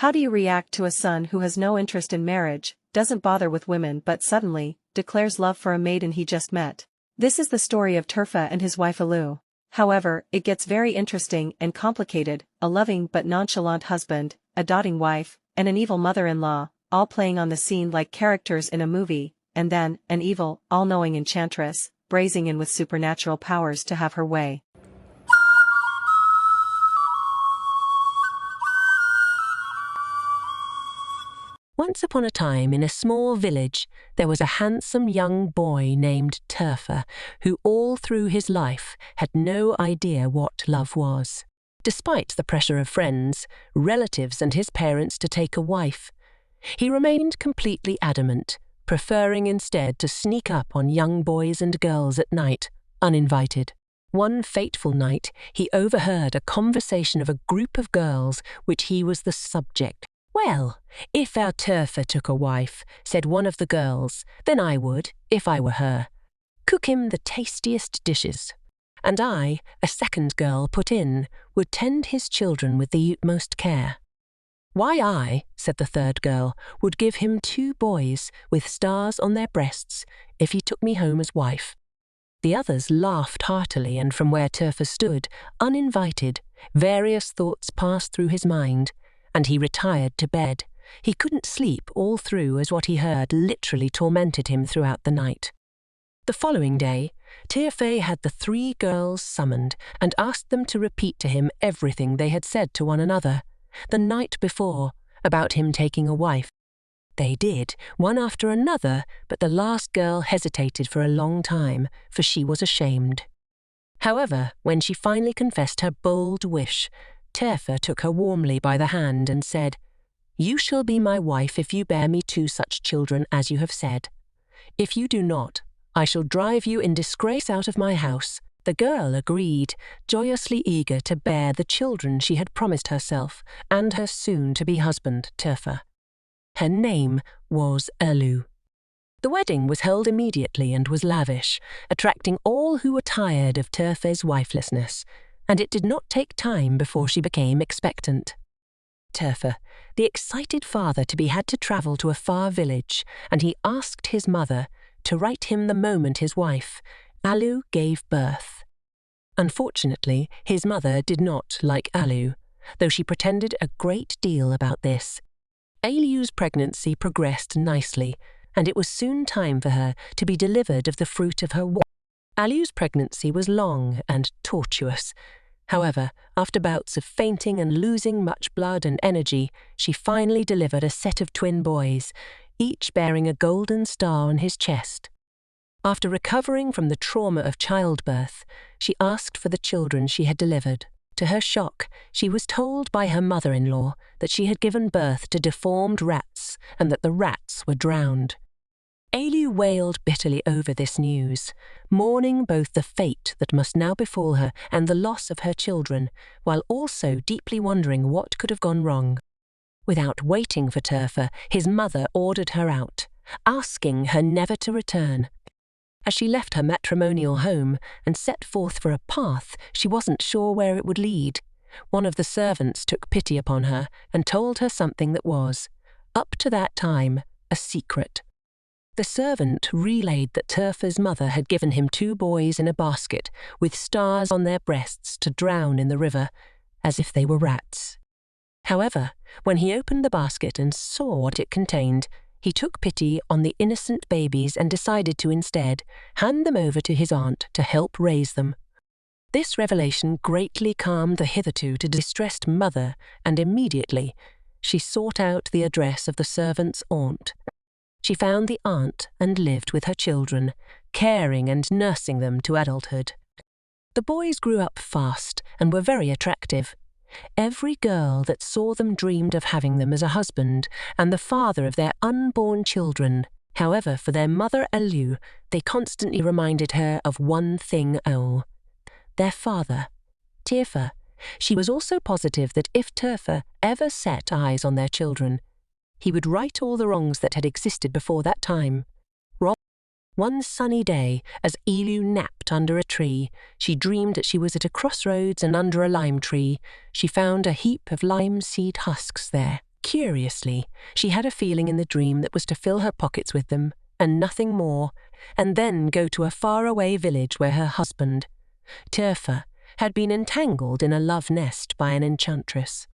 How do you react to a son who has no interest in marriage, doesn't bother with women but suddenly, declares love for a maiden he just met? This is the story of Terfa and his wife Alu. However, it gets very interesting and complicated, a loving but nonchalant husband, a doting wife, and an evil mother-in-law, all playing on the scene like characters in a movie, and then, an evil, all-knowing enchantress, brazing in with supernatural powers to have her way. Once upon a time in a small village, there was a handsome young boy named Terfa, who all through his life had no idea what love was. Despite the pressure of friends, relatives and his parents to take a wife, he remained completely adamant, preferring instead to sneak up on young boys and girls at night, uninvited. One fateful night, he overheard a conversation of a group of girls which he was the subject. "Well, if our Terfa took a wife," said one of the girls, "then I would, if I were her, cook him the tastiest dishes. And I," a second girl put in, "would tend his children with the utmost care." "Why I," said the third girl, "would give him 2 boys with stars on their breasts if he took me home as wife." The others laughed heartily, and from where Terfa stood, uninvited, various thoughts passed through his mind, and he retired to bed. He couldn't sleep all through as what he heard literally tormented him throughout the night. The following day, Terfa had the 3 girls summoned and asked them to repeat to him everything they had said to one another the night before about him taking a wife. They did, one after another, but the last girl hesitated for a long time, for she was ashamed. However, when she finally confessed her bold wish, Terfa took her warmly by the hand and said, "You shall be my wife if you bear me 2 such children as you have said. If you do not, I shall drive you in disgrace out of my house." The girl agreed, joyously eager to bear the children she had promised herself and her soon-to-be husband, Terfa. Her name was Alu. The wedding was held immediately and was lavish, attracting all who were tired of Terfa's wifelessness, and it did not take time before she became expectant. Terfa, the excited father-to-be, had to travel to a far village, and he asked his mother to write him the moment his wife, Alu, gave birth. Unfortunately, his mother did not like Alu, though she pretended a great deal about this. Alu's pregnancy progressed nicely, and it was soon time for her to be delivered of the fruit of her womb. Alu's pregnancy was long and tortuous. However, after bouts of fainting and losing much blood and energy, she finally delivered a set of twin boys, each bearing a golden star on his chest. After recovering from the trauma of childbirth, she asked for the children she had delivered. To her shock, she was told by her mother-in-law that she had given birth to deformed rats and that the rats were drowned. Alu wailed bitterly over this news, mourning both the fate that must now befall her and the loss of her children, while also deeply wondering what could have gone wrong. Without waiting for Terfa, his mother ordered her out, asking her never to return. As she left her matrimonial home and set forth for a path she wasn't sure where it would lead, one of the servants took pity upon her and told her something that was, up to that time, a secret. The servant relayed that Terfa's mother had given him 2 boys in a basket with stars on their breasts to drown in the river, as if they were rats. However, when he opened the basket and saw what it contained, he took pity on the innocent babies and decided to instead hand them over to his aunt to help raise them. This revelation greatly calmed the hitherto distressed mother, and immediately she sought out the address of the servant's aunt. She found the aunt and lived with her children, caring and nursing them to adulthood. The boys grew up fast and were very attractive. Every girl that saw them dreamed of having them as a husband and the father of their unborn children. However, for their mother Alu, they constantly reminded her of one thing only: their father, Terfa. She was also positive that if Terfa ever set eyes on their children, he would right all the wrongs that had existed before that time. One sunny day, as Alu napped under a tree, she dreamed that she was at a crossroads and under a lime tree. She found a heap of lime seed husks there. Curiously, she had a feeling in the dream that was to fill her pockets with them, and nothing more, and then go to a faraway village where her husband, Turfa, had been entangled in a love nest by an enchantress.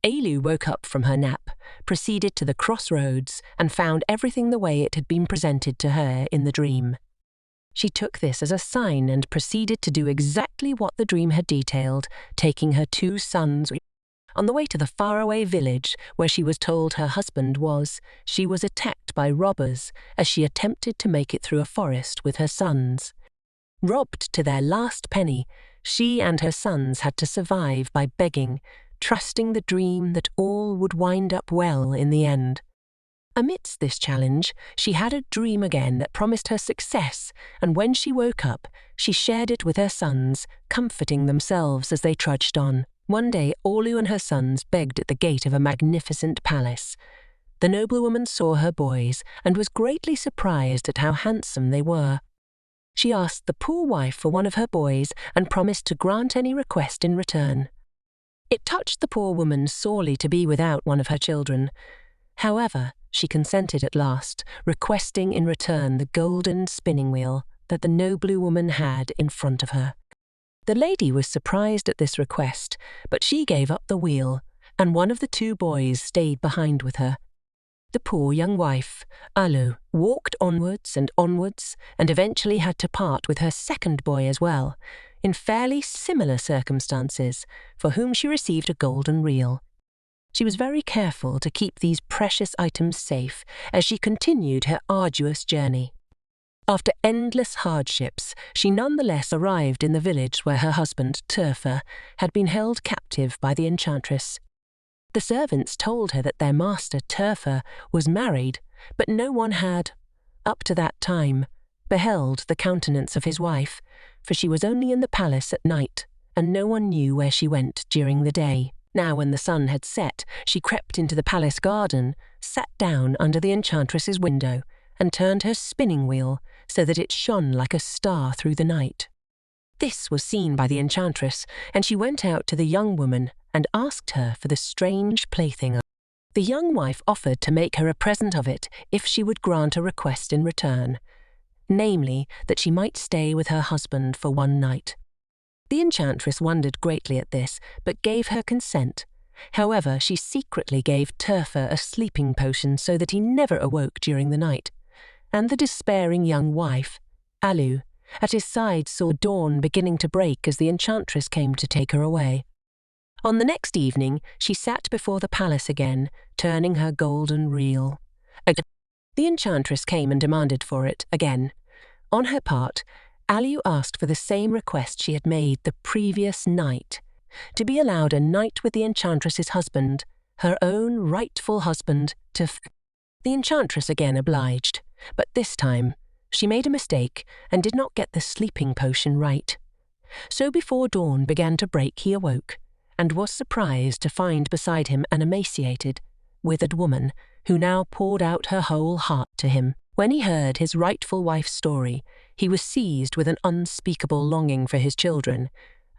Ailú woke up from her nap, proceeded to the crossroads, and found everything the way it had been presented to her in the dream. She took this as a sign and proceeded to do exactly what the dream had detailed, taking her 2 sons. On the way to the faraway village where she was told her husband was, she was attacked by robbers as she attempted to make it through a forest with her sons. Robbed to their last penny, she and her sons had to survive by begging, trusting the dream that all would wind up well in the end. Amidst this challenge, she had a dream again that promised her success, and when she woke up, she shared it with her sons, comforting themselves as they trudged on. One day, Ailú and her sons begged at the gate of a magnificent palace. The noblewoman saw her boys and was greatly surprised at how handsome they were. She asked the poor wife for one of her boys and promised to grant any request in return. It touched the poor woman sorely to be without one of her children. However, she consented at last, requesting in return the golden spinning wheel that the noblewoman had in front of her. The lady was surprised at this request, but she gave up the wheel, and one of the 2 boys stayed behind with her. The poor young wife, Ailú, walked onwards and eventually had to part with her second boy as well, in fairly similar circumstances, for whom she received a golden reel. She was very careful to keep these precious items safe as she continued her arduous journey. After endless hardships, she nonetheless arrived in the village where her husband, Turfa, had been held captive by the enchantress. The servants told her that their master, Turfa, was married, but no one had, up to that time, beheld the countenance of his wife, for she was only in the palace at night, and no one knew where she went during the day. Now when the sun had set, she crept into the palace garden, sat down under the enchantress's window, and turned her spinning wheel so that it shone like a star through the night. This was seen by the enchantress, and she went out to the young woman and asked her for the strange plaything. The young wife offered to make her a present of it if she would grant a request in return, namely that she might stay with her husband for 1 night. The enchantress wondered greatly at this, but gave her consent. However, she secretly gave Turfa a sleeping potion so that he never awoke during the night, and the despairing young wife, Ailú, at his side saw dawn beginning to break as the enchantress came to take her away. On the next evening, she sat before the palace again, turning her golden reel. The enchantress came and demanded for it again. On her part, Ailú asked for the same request she had made the previous night, to be allowed a night with the enchantress's husband, her own rightful husband, The enchantress again obliged, but this time she made a mistake and did not get the sleeping potion right. So before dawn began to break he awoke, and was surprised to find beside him an emaciated, withered woman who now poured out her whole heart to him. When he heard his rightful wife's story, he was seized with an unspeakable longing for his children,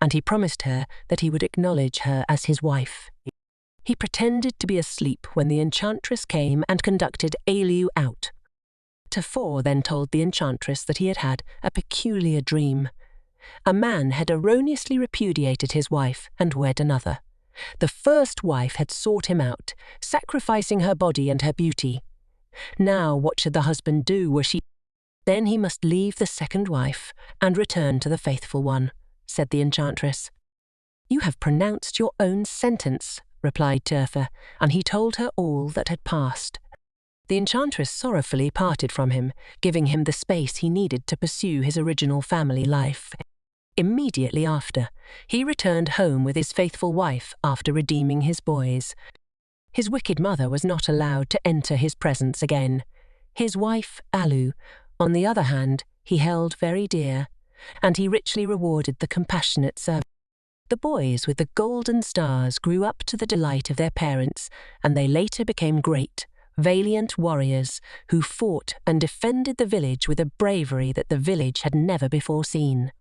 and he promised her that he would acknowledge her as his wife. He pretended to be asleep when the enchantress came and conducted Ailú out. Turfa then told the enchantress that he had had a peculiar dream. A man had erroneously repudiated his wife and wed another. The first wife had sought him out, sacrificing her body and her beauty. Now what should the husband do? Then he must leave the second wife and return to the faithful one, said the enchantress. You have pronounced your own sentence, replied Turfa, and he told her all that had passed. The enchantress sorrowfully parted from him, giving him the space he needed to pursue his original family life. Immediately after, he returned home with his faithful wife after redeeming his boys. His wicked mother was not allowed to enter his presence again. His wife, Ailú, on the other hand, he held very dear, and he richly rewarded the compassionate servant. The boys with the golden stars grew up to the delight of their parents, and they later became great, valiant warriors who fought and defended the village with a bravery that the village had never before seen.